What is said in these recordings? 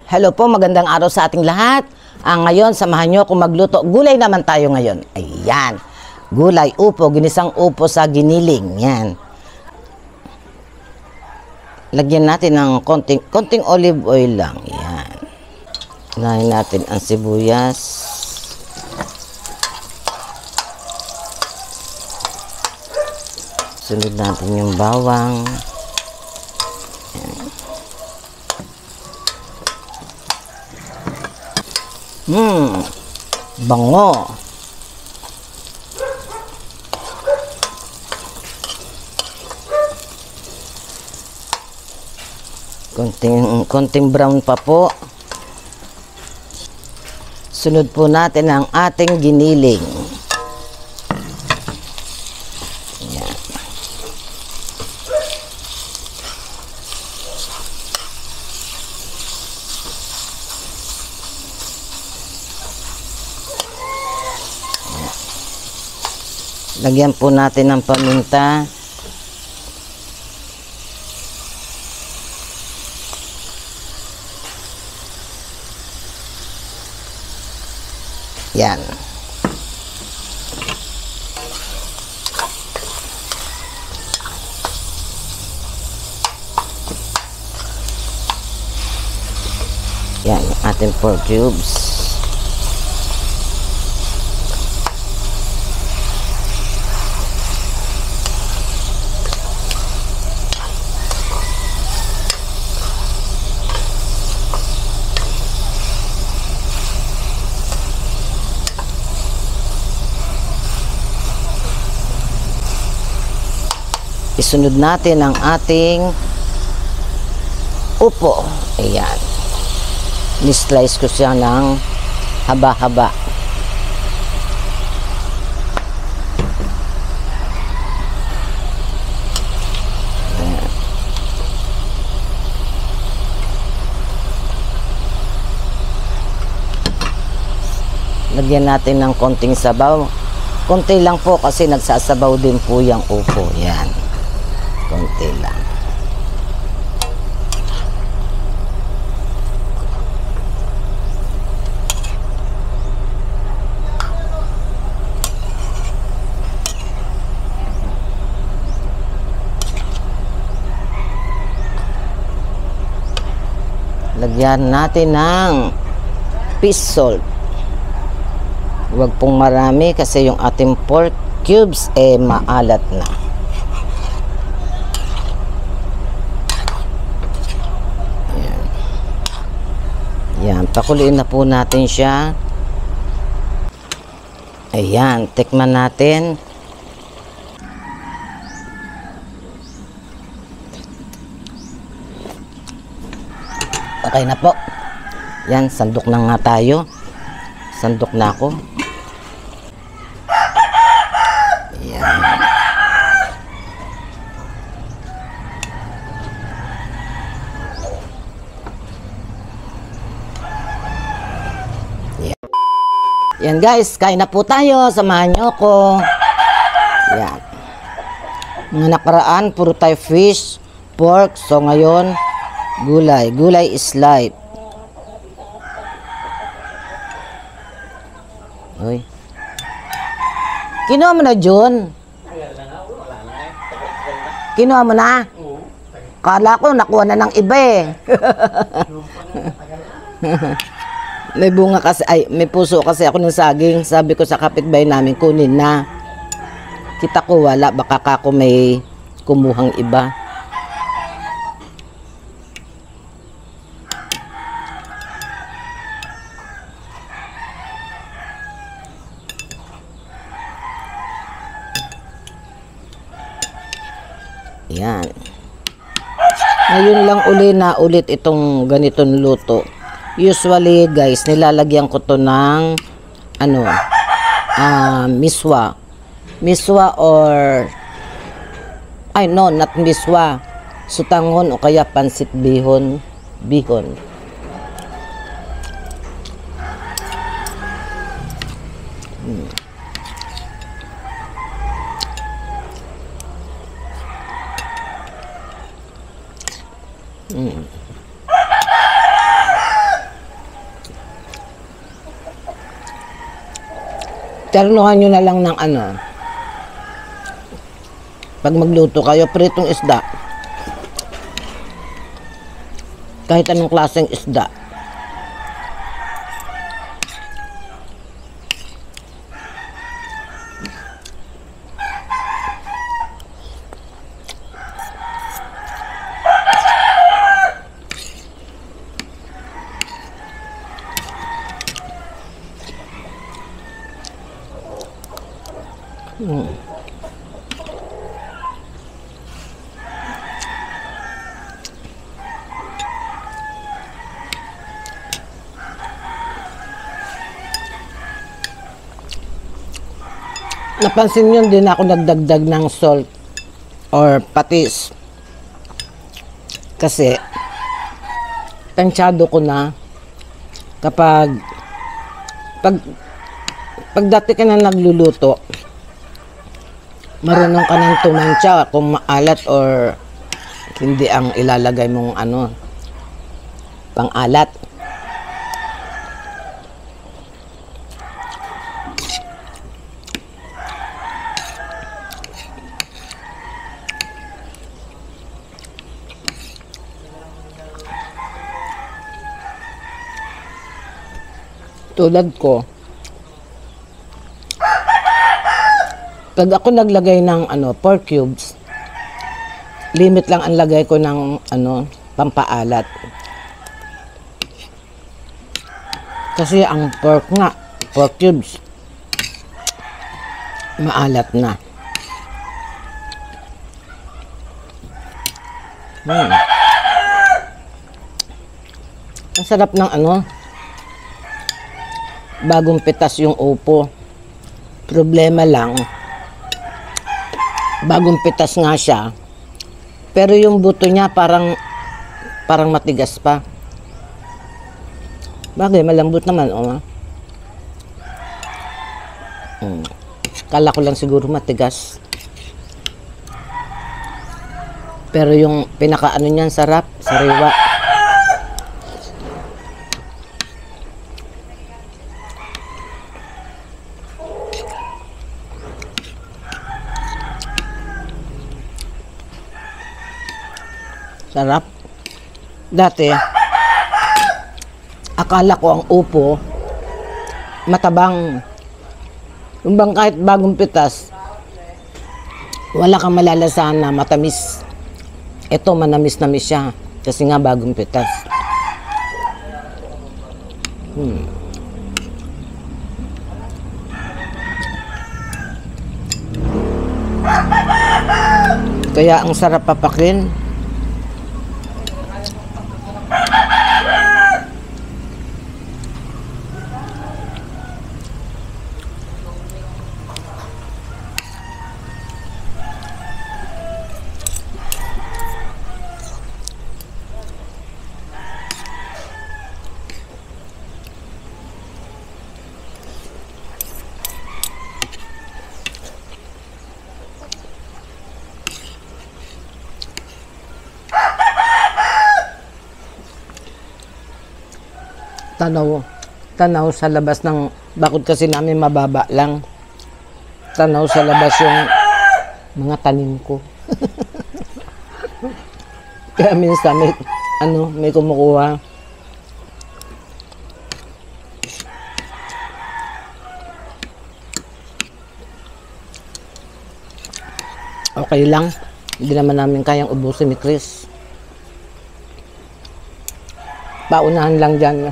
Hello po, magandang araw sa ating lahat. Ngayon, samahan nyo kung magluto. Gulay naman tayo ngayon. Ayan. Gulay, upo, ginisang upo sa giniling. Yan. Lagyan natin ng konting olive oil lang. Yan. Unahin natin ang sibuyas. Sunod natin yung bawang. Bango. Konting brown pa po. Sunod po natin ang ating giniling. Yan. Lagyan po natin ng paminta. Yan. Yan, ating pork cubes. Isunod natin ang ating upo. Ayan. Ni-slice ko siya ng haba-haba. Ayan. Lagyan natin ng konting sabaw. Konti lang po kasi nagsasabaw din po yung upo. Yan. Konti lang. Lagyan natin ng fish salt. Huwag pong marami kasi yung ating pork cubes maalat na. Yan, pakuloyin na po natin siya. Ayan, tikman natin. Okay na po. Yan, sandok na nga tayo. Sandok na ako. Ayan. Yan guys, kain na po tayo. Samahan nyo ko. Yan. Mga nakaraan, puro tayo fish, pork. So ngayon, gulay. Gulay is life. Uy. Kinuha mo na, Jun? Kinuha mo na? Kala ko, nakuha na ng iba eh. May bunga kasi, may puso kasi ako ng saging. Sabi ko sa kapitbahay namin, kunin na. Kita ko wala, baka kako may kumuhang iba. Yan. Ngayon lang ulit itong ganitong luto. Usually guys, nilalagyan ko to ng miswa. Miswa or not miswa. Sutangon o kaya pansit bihon. Ternuhan nyo na lang ng ano. Pag magluto kayo, pritong isda. Kahit anong klaseng isda. Napansin nyo, din ako nagdagdag ng salt or patis. Kasi, tansyado ko na kapag pag dati ka na nagluluto, marunong ka ng tumansya kung maalat or hindi ang ilalagay mong ano, pang-alat. Tulad ko, pag ako naglagay ng ano, pork cubes, limit lang ang lagay ko ng ano, pampaalat. Kasi ang pork cubes, maalat na. Ang sarap ng ano, bagong pitas yung upo. Problema lang, bagong pitas nga siya, pero yung buto niya parang matigas pa. Bagay, malambot naman, oh. Kala ko lang siguro matigas. Pero yung pinaka-ano niyan, sarap, sariwa. Sarap. Dati, akala ko ang upo, matabang. Yung bang kahit bagong pitas, wala kang malalasahan na matamis. Ito, manamis-namis siya. Kasi nga bagong pitas. Kaya ang sarap papakin. Tanaw sa labas ng bakod kasi namin mababa lang. Tanaw sa labas yung mga tanim ko. Kaya minsan may kumukuha. Okay lang. Hindi naman namin kayang ubusin ni Chris. Paunahan lang dyan.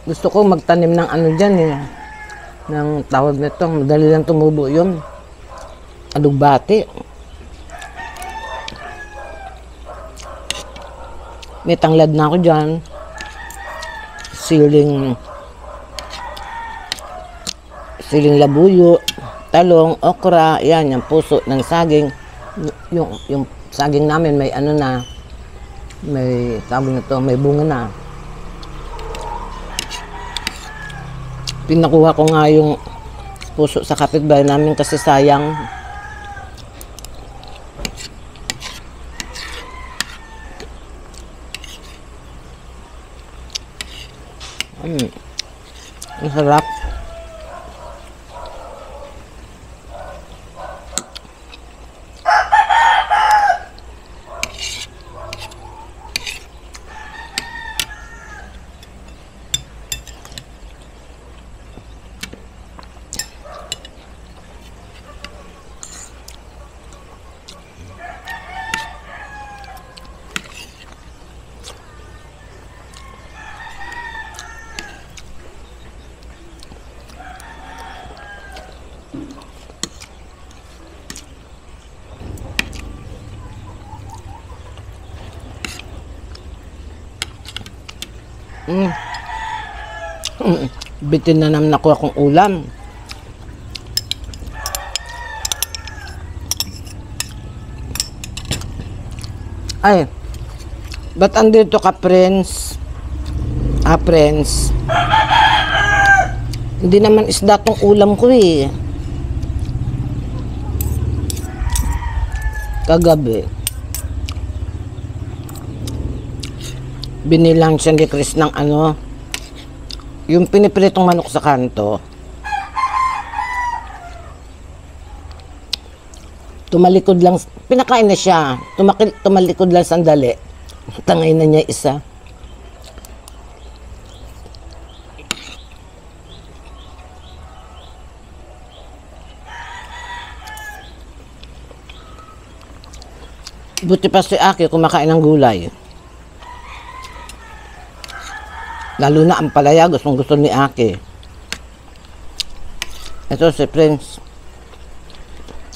Gusto ko magtanim ng ano dyan eh. Ng tawag nito. Madali lang tumubo yun. Alugbati. May tanglad na ako dyan. Siling labuyo. Talong, okra. Yan, yung puso ng saging. Yung saging namin may ano na, may tawag na to, may bunga na. Pinakuha ko nga yung puso sa kapitbahay namin kasi sayang. Ang sarap. Bitin na naman ako akong ulam. Ay, ba't andito ka, friends? Friends. Hindi naman isda tong ulam ko eh. Kagabi. Binilang siya ni Chris ng ano, yung pinipritong manok sa kanto. Tumalikod lang, pinakain na siya. Tumalikod lang sandali. Tangay na niya isa. Buti pa si Aki kumakain ng gulay. Lalo na ang palaya, gustong-gusto ni Aki. Ito si Prince.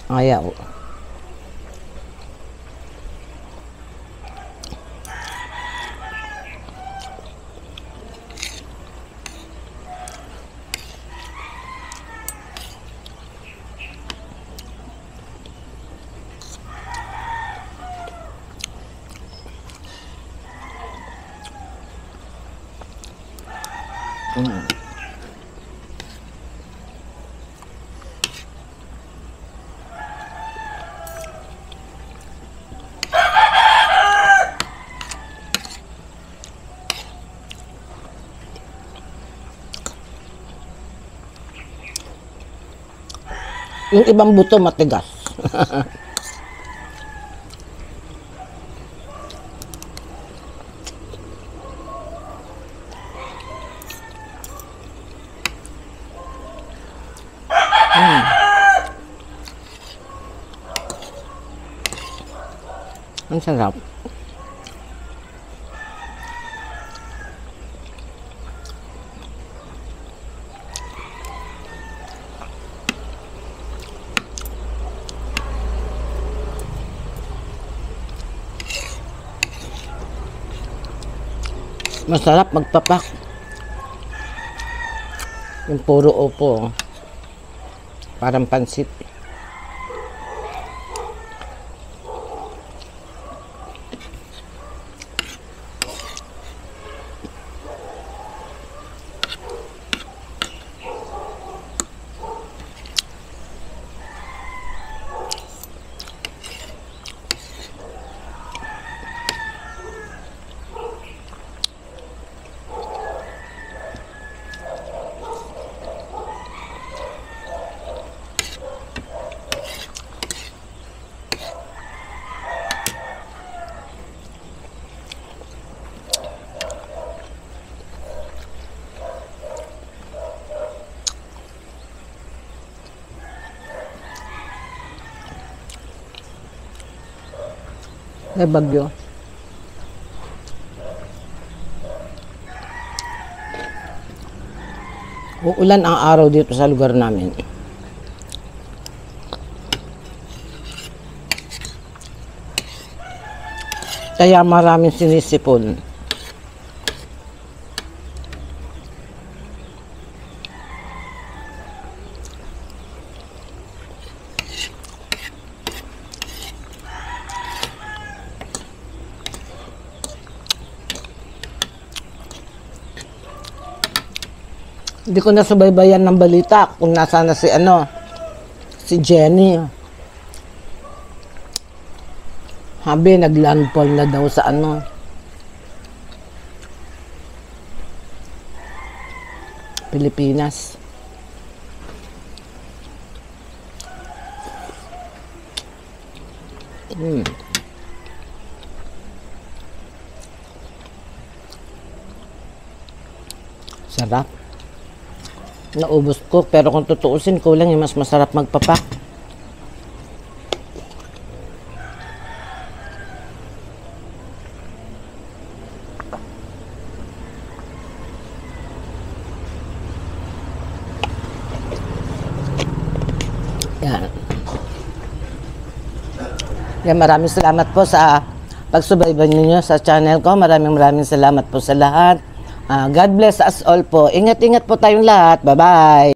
Ayaw. Yung ibang buto matigas. Ang sarap. Masarap magpapak. Yung puro opo. Parang pansit. May bagyo. Uulan ang araw dito sa lugar namin. Kaya maraming sinisipon. Hindi ko nasubaybayan ng balita kung nasaan na si Jenny. Habi, naglandfall na daw sa Pilipinas. Sarap. Naubos ko, pero kung tutuusin, kulang yung mas masarap magpapak. Yan. Yan, maraming salamat po sa pagsubaybay ninyo sa channel ko. Maraming salamat po sa lahat. God bless us all po. Ingat-ingat po tayong lahat. Bye-bye.